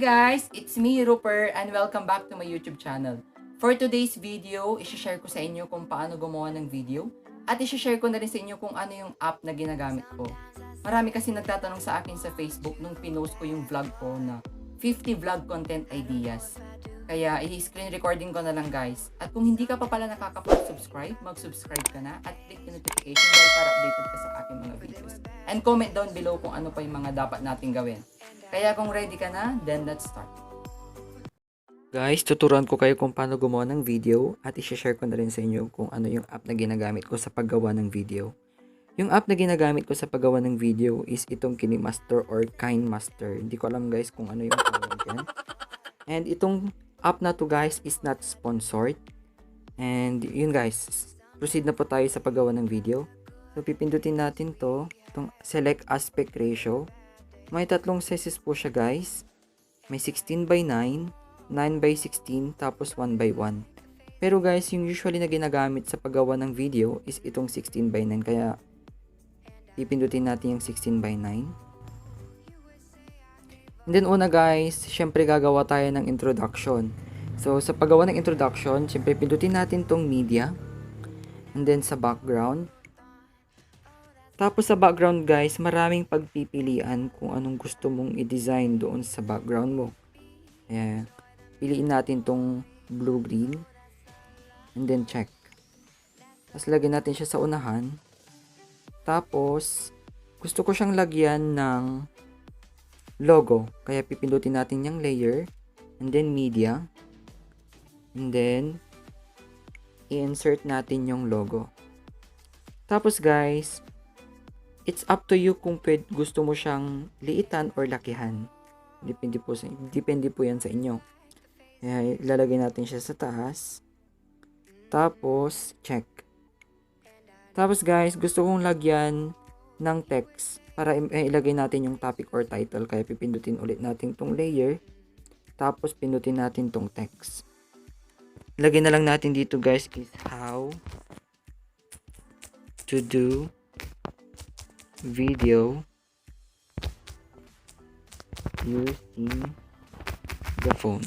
guys! It's me, Rupert, and welcome back to my YouTube channel. For today's video, isi-share ko sa inyo kung paano gumawa ng video at isi-share ko na rin sa inyo kung ano yung app na ginagamit ko. Marami kasi nagtatanong sa akin sa Facebook nung pinost ko yung vlog ko na 50 vlog content ideas. Kaya i-screen recording ko na lang guys. At kung hindi ka pa pala nakakapag-subscribe, mag-subscribe ka na at click the notification bell para updated ka sa aking mga videos. And comment down below kung ano pa yung mga dapat nating gawin. Kaya kung ready ka na, then let's start. Guys, tuturuan ko kayo kung paano gumawa ng video at i-share ko na rin sa inyo kung ano yung app na ginagamit ko sa paggawa ng video. Yung app na ginagamit ko sa paggawa ng video is itong KINEMASTER or KINEMASTER. Hindi ko alam guys kung ano yung tawag yan. And itong app na to guys is not sponsored. And yun guys, proceed na po tayo sa paggawa ng video. So pipindutin natin to, itong select aspect ratio. May tatlong sizes po siya guys. May 16:9, 9:16, tapos 1:1. Pero guys, yung usually na ginagamit sa paggawa ng video is itong 16:9. Kaya pipindutin natin yung 16:9. And then una guys, syempre gagawa tayo ng introduction. So sa paggawa ng introduction, syempre pindutin natin tong media. And then sa background. Tapos sa background guys, maraming pagpipilian kung anong gusto mong i-design doon sa background mo. Kaya piliin natin tong blue-green. And then check. Tapos lagyan natin siya sa unahan. Tapos gusto ko siyang lagyan ng logo. Kaya pipindutin natin yung layer. And then media. And then i-insert natin yung logo. Tapos guys, it's up to you kung gusto mo siyang liitan or lakihan. Depende po yan sa inyo. Kaya ilalagay natin siya sa taas. Tapos, check. Tapos guys, gusto kong lagyan ng text para ilagay natin yung topic or title. Kaya pipindutin ulit natin tong layer. Tapos pindutin natin tong text. Lagyan na lang natin dito guys is how to do video using the phone.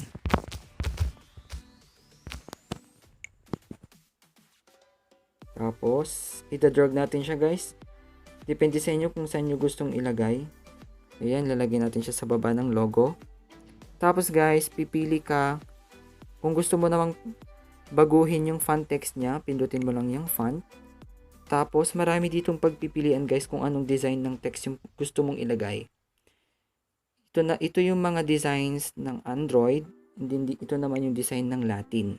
Tapos, itadrag natin siya guys. Depende sa inyo kung saan nyo gustong ilagay. Ayan, lalagyan natin siya sa baba ng logo. Tapos guys, pipili ka. Kung gusto mo namang baguhin yung font text niya, pindutin mo lang yung font. Tapos, marami ditong pagpipilian guys kung anong design ng text yung gusto mong ilagay. Ito yung mga designs ng Android. Hindi, ito naman yung design ng Latin.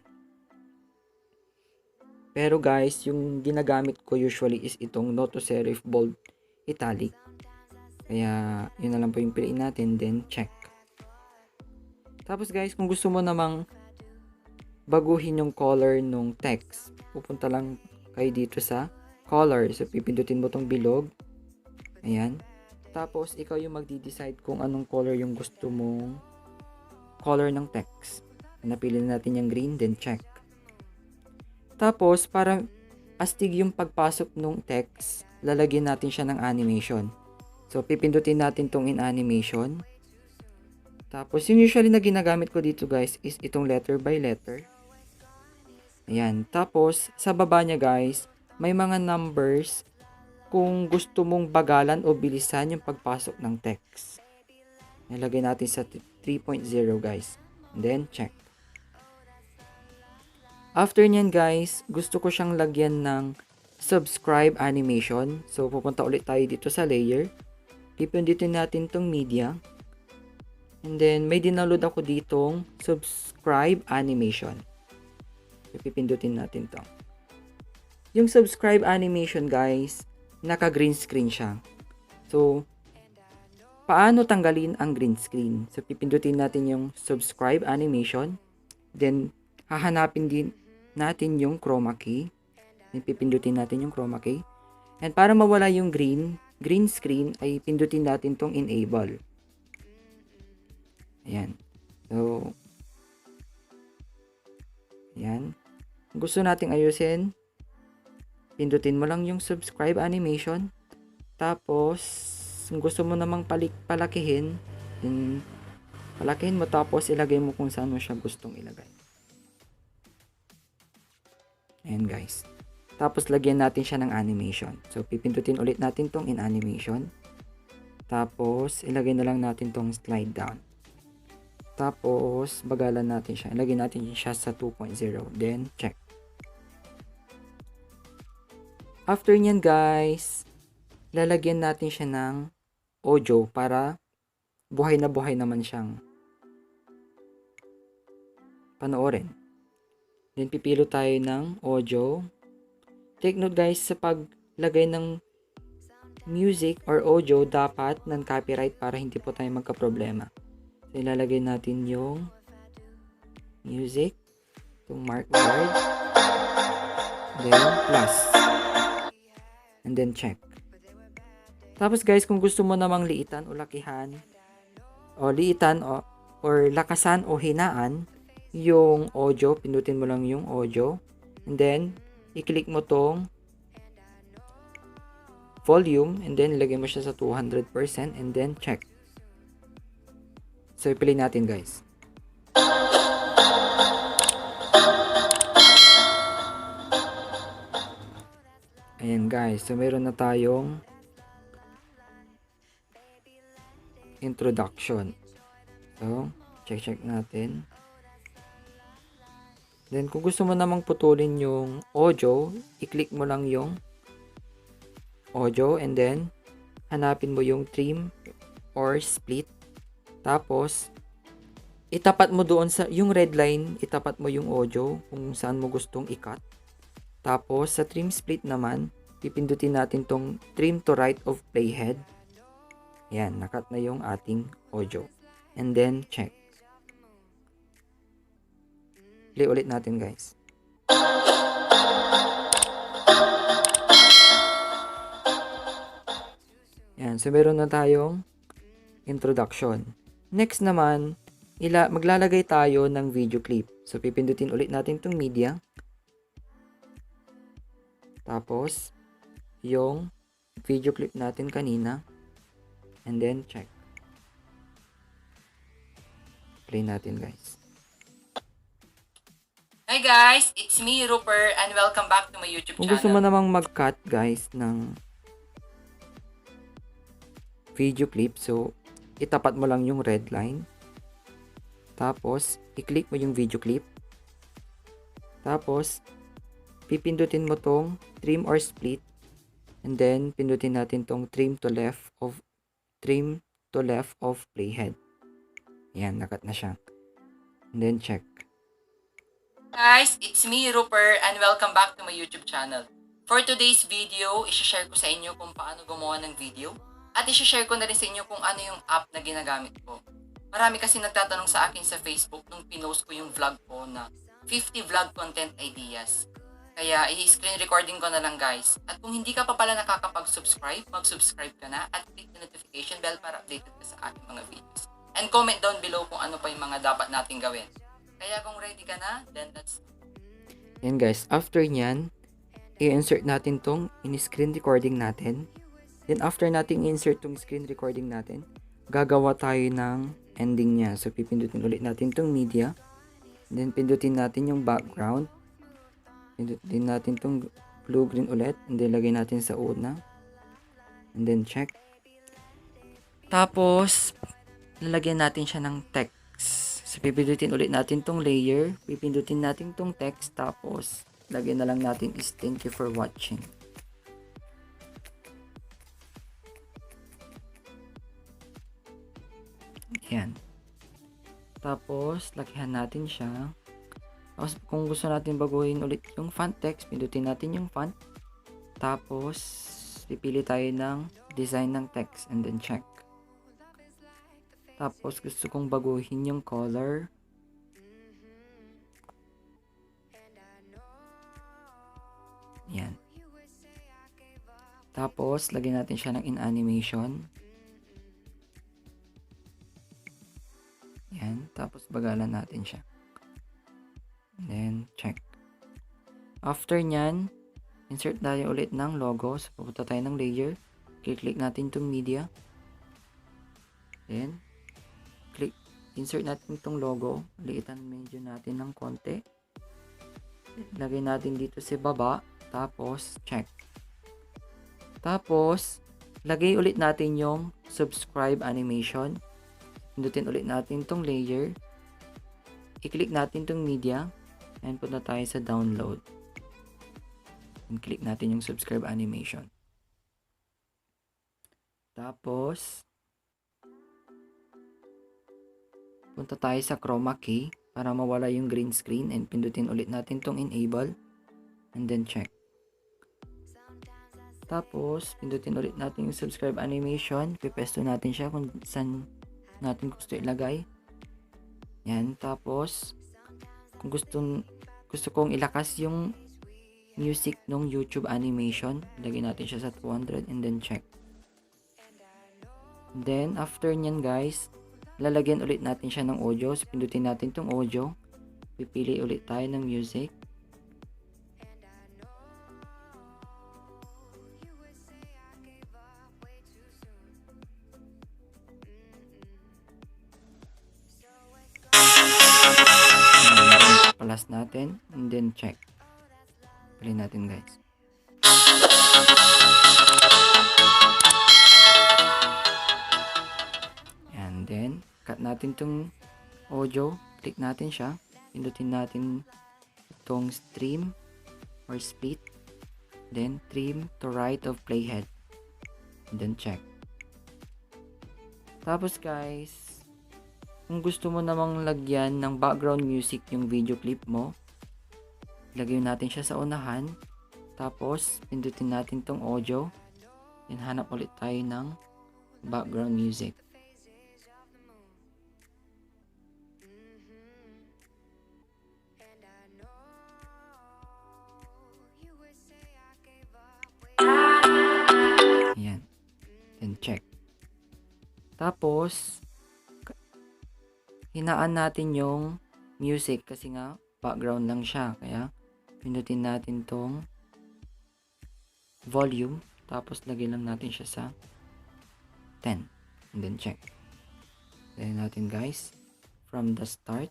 Pero guys, yung ginagamit ko usually is itong Noto Serif Bold Italic. Kaya, yun na lang po yung piliin natin. Then, check. Tapos guys, kung gusto mo namang baguhin yung color ng text, pupunta lang kayo dito sa color. So, pipindutin mo tong bilog. Ayan. Tapos, ikaw yung magdi-decide kung anong color yung gusto mong color ng text. Napili natin yung green, then check. Tapos, para astig yung pagpasok ng text, lalagyan natin siya ng animation. So, pipindutin natin tong in animation. Tapos, yung usually na ginagamit ko dito guys is itong letter by letter. Ayan. Tapos, sa baba niya guys, may mga numbers kung gusto mong bagalan o bilisan yung pagpasok ng text. Nilagay natin sa 3.0 guys. And then, check. After nyan guys, gusto ko siyang lagyan ng subscribe animation. So, pupunta ulit tayo dito sa layer. Pipindutin natin tong media. And then, may dinownload ako ditong subscribe animation. So, pipindutin natin to. Yung subscribe animation guys, naka green screen siya. So, paano tanggalin ang green screen? So, pipindutin natin yung subscribe animation. Then, hahanapin din natin yung chroma key. Then, pipindutin natin yung chroma key. And para mawala yung green screen, ay pindutin natin tong enable. Ayan. So, ayan. Gusto nating ayusin, pindutin mo lang yung subscribe animation. Tapos, kung gusto mo namang palakihin, then Palakihin mo tapos ilagay mo kung saan mo siya gustong ilagay. Ayan guys. Tapos lagyan natin siya ng animation. So pipindutin ulit natin tong in animation. Tapos ilagay na lang natin tong slide down. Tapos bagalan natin siya. Ilagay natin siya sa 2.0. Then check. After nyan guys, lalagyan natin siya ng audio para buhay na buhay naman siyang panoorin. Then pipilo tayo ng audio. Take note guys, sa paglagay ng music or audio, dapat non-copyright para hindi po tayo magka-problema. So ilalagay natin yung music, itong mark word, then plus, and then check. Tapos guys, kung gusto mo namang liitan o lakihan, o liitan or lakasan o hinaan yung audio, pindutin mo lang yung audio, and then i-click mo tong volume, and then ilagay mo siya sa 200% and then check. So i-play natin guys. Ayan guys, so meron na tayong introduction. So check natin. Then kung gusto mo namang putulin yung audio, i-click mo lang yung audio and then hanapin mo yung trim or split. Tapos itapat mo doon sa yung red line, itapat mo yung audio kung saan mo gustong i-cut. Tapos sa trim split naman, pipindutin natin tong trim to right of playhead. Yan, nakat na yung ating audio. And then check. Play ulit natin guys. Yan, so meron na tayong introduction. Next naman, maglalagay tayo ng video clip. So pipindutin ulit natin tong media. Tapos yung video clip natin kanina. And then check. Play natin guys. Hi guys, it's me Rupert and welcome back to my YouTube Kung channel. gusto mo namang mag-cut guys ng video clip, so itapat mo lang yung red line. Tapos i-click mo yung video clip. Tapos pipindutin mo tong trim or split. And then pindutin natin tong trim to left of playhead. Yan, nakat na siya. And then check. Guys, it's me Rupert and welcome back to my YouTube channel. For today's video, i-share ko sa inyo kung paano gumawa ng video at i-share ko na rin sa inyo kung ano yung app na ginagamit ko. Marami kasi nagtatanong sa akin sa Facebook nung pinost ko yung vlog ko na 50 vlog content ideas. Kaya i-screen recording ko na lang guys. At kung hindi ka pa pala nakakapag-subscribe, mag-subscribe ka na at click the notification bell para updated ka sa aking mga videos. And comment down below kung ano pa yung mga dapat natin gawin. Kaya kung ready ka na, then let's... Yan guys, after nyan, i-insert natin tong in-screen recording natin. Then after nating i-insert tong screen recording natin, gagawa tayo ng ending niya. So pipindutin ulit natin tong media. Then pindutin natin yung background. Pindutin natin tong blue-green ulit. And then lagay natin sa una. And then check. Tapos, lalagyan natin siya ng text. So, pipindutin ulit natin tong layer. Pipindutin natin tong text. Tapos, lagyan na lang natin is thank you for watching. Yan. Tapos, lakihan natin siya. Tapos, kung gusto natin baguhin ulit yung font text, pindutin natin yung font. Tapos, pipili tayo ng design ng text and then check. Tapos, gusto kong baguhin yung color. Yan. Tapos, lagyan natin siya ng in animation. Yan. Tapos, bagalan natin siya. And then, check. After nyan, insert tayo ulit ng logo. So, pupunta tayo ng layer. Click natin itong media. Then, insert natin itong logo. Liitan medyo natin ng konti. Lagay natin dito sa baba. Tapos, check. Tapos, lagay ulit natin yung subscribe animation. Pindutin ulit natin itong layer. I-click natin itong media. And punta tayo sa download. And click natin yung subscribe animation. Tapos, punta tayo sa chroma key para mawala yung green screen and pindutin ulit natin tong enable and then check. Tapos, pindutin ulit natin yung subscribe animation. Pipesto natin siya kung saan natin gusto ilagay. Yan. Tapos, kung gusto kong ilakas yung music ng YouTube animation, lagay natin siya sa 200 and then check. Then, after nyan guys, lalagyan ulit natin siya ng audio. So, pindutin natin tong audio. Pipili ulit tayo ng music. Plus natin and then check. Pili natin guys. And then, cut natin tong audio. Click natin siya. Pindutin natin itong stream or split. Then, trim to right of playhead. And then, check. Tapos guys, kung gusto mo namang lagyan ng background music yung video clip mo, lagay natin siya sa unahan. Tapos, pindutin natin tong audio. Then, hanap ulit tayo ng background music. Ayan. Then, check. Tapos, hinaan natin yung music kasi nga background lang siya. Kaya, pindutin natin tong volume. Tapos, lagay lang natin siya sa 10. And then, check. Lagyan natin guys. From the start.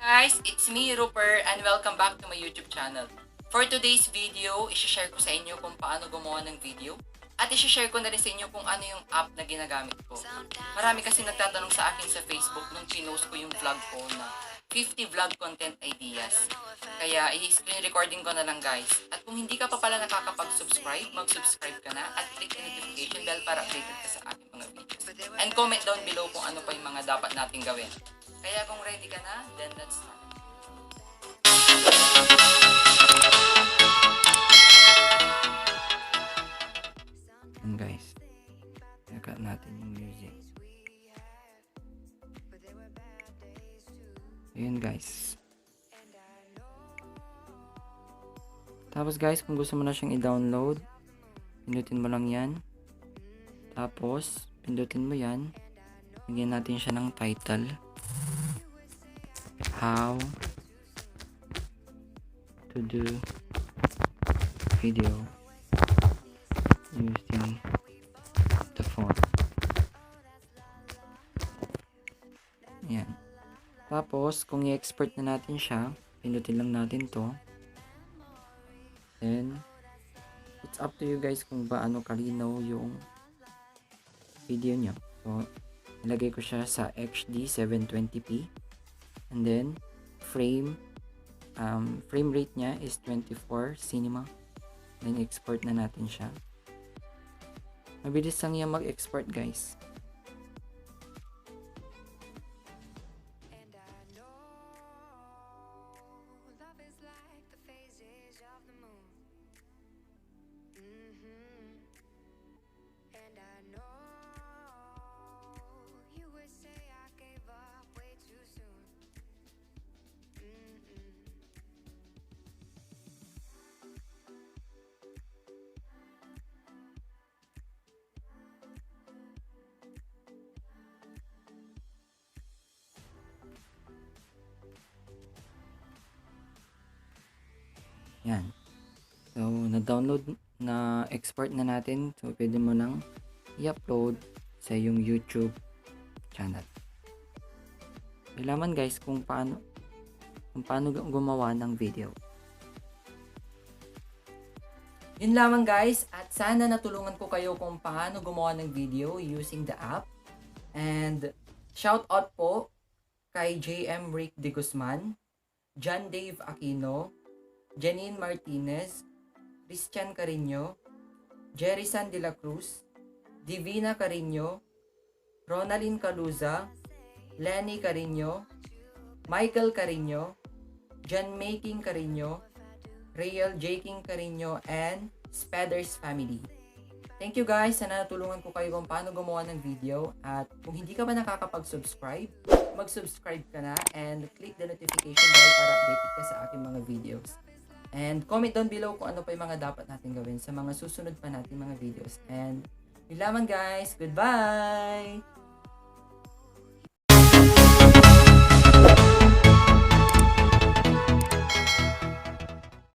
Guys, it's me, Rupert, and welcome back to my YouTube channel. For today's video, isi-share ko sa inyo kung paano gumawa ng video at isi-share ko na rin sa inyo kung ano yung app na ginagamit ko. Marami kasi nagtatanong sa akin sa Facebook nung pinost ko yung vlog ko na 50 vlog content ideas. Kaya i-screen recording ko na lang guys. At kung hindi ka pa pala nakakapag-subscribe, mag-subscribe ka na at click the notification bell para updated ka sa aking mga videos. And comment down below kung ano pa yung mga dapat nating gawin. Kaya kung ready ka na, then let's start. And guys, cut natin yung music. Ayun guys. Tapos guys, kung gusto mo na siyang i-download, pindutin mo lang yan. Tapos, pindutin mo yan. Bigyan natin siya ng title. How to do video using the phone. Yan. Tapos, kung i-export na natin siya, pindutin lang natin to. Then, it's up to you guys kung paano kalinaw yung video nyo. So, ilagay ko siya sa HD 720p. And then, frame rate niya is 24 cinema. Then, export na natin siya. Mabilis lang yan mag-export guys. Yan. So, na-download na export na natin. So, pwede mo nang i-upload sa yung YouTube channel. Ilaman guys kung paano gumawa ng video. Yun lamang guys, at sana natulungan ko kayo kung paano gumawa ng video using the app. And shout out po kay Ric De Guzman, John Dave Aquino, Jahnin Martinez, Carino, Jerrysan de la Cruz, Divina Carino, Ronalyn Caluza, Lenny Carino, Michael Carino, Jahnin Carino, Rheal, Carino, and SPEDER'S family. Thank you guys, sana natulungan ko kayo kung paano gumawa ng video. At kung hindi ka pa nakakapag-subscribe, mag-subscribe ka na and click the notification bell para updated ka sa aking mga videos. And comment down below kung ano pa yung mga dapat natin gawin sa mga susunod pa natin mga videos. And yun lamang guys, goodbye!